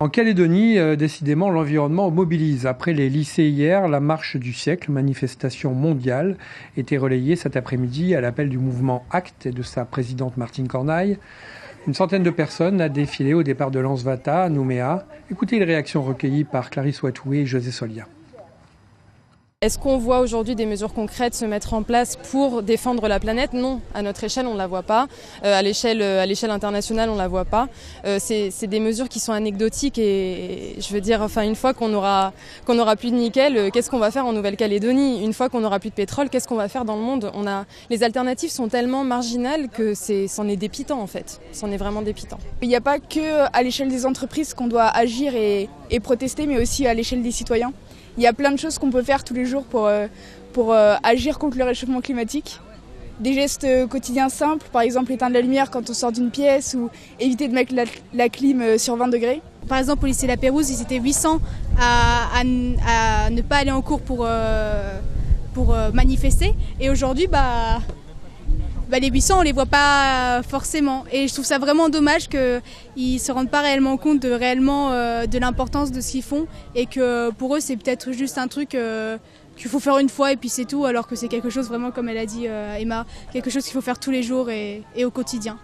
En Calédonie, décidément, l'environnement mobilise. Après les lycées hier, la marche du siècle, manifestation mondiale, était relayée cet après-midi à l'appel du mouvement ACT et de sa présidente Martine Cornaille. Une centaine de personnes a défilé au départ de Lansvata, à Nouméa. Écoutez les réactions recueillies par Clarisse Ouatoué et José Solia. Est-ce qu'on voit aujourd'hui des mesures concrètes se mettre en place pour défendre la planète ? Non, à notre échelle, on ne la voit pas. À l'échelle internationale, on ne la voit pas. C'est des mesures qui sont anecdotiques et je veux dire, enfin, une fois qu'on aura plus de nickel, qu'est-ce qu'on va faire en Nouvelle-Calédonie ? Une fois qu'on aura plus de pétrole, qu'est-ce qu'on va faire dans le monde ? Les alternatives sont tellement marginales que c'en est dépitant en fait. C'en est vraiment dépitant. Il n'y a pas que à l'échelle des entreprises qu'on doit agir et protester, mais aussi à l'échelle des citoyens. Il y a plein de choses qu'on peut faire tous les jours pour agir contre le réchauffement climatique. Des gestes quotidiens simples, par exemple éteindre la lumière quand on sort d'une pièce ou éviter de mettre la clim sur 20 degrés. Par exemple, au lycée La Pérouse, ils étaient 800 à ne pas aller en cours pour manifester. Et aujourd'hui, les 800, on les voit pas forcément. Et je trouve ça vraiment dommage qu'ils se rendent pas réellement compte de l'importance de ce qu'ils font et que pour eux, c'est peut-être juste un truc qu'il faut faire une fois et puis c'est tout, alors que c'est quelque chose vraiment, comme elle a dit Emma, quelque chose qu'il faut faire tous les jours et au quotidien.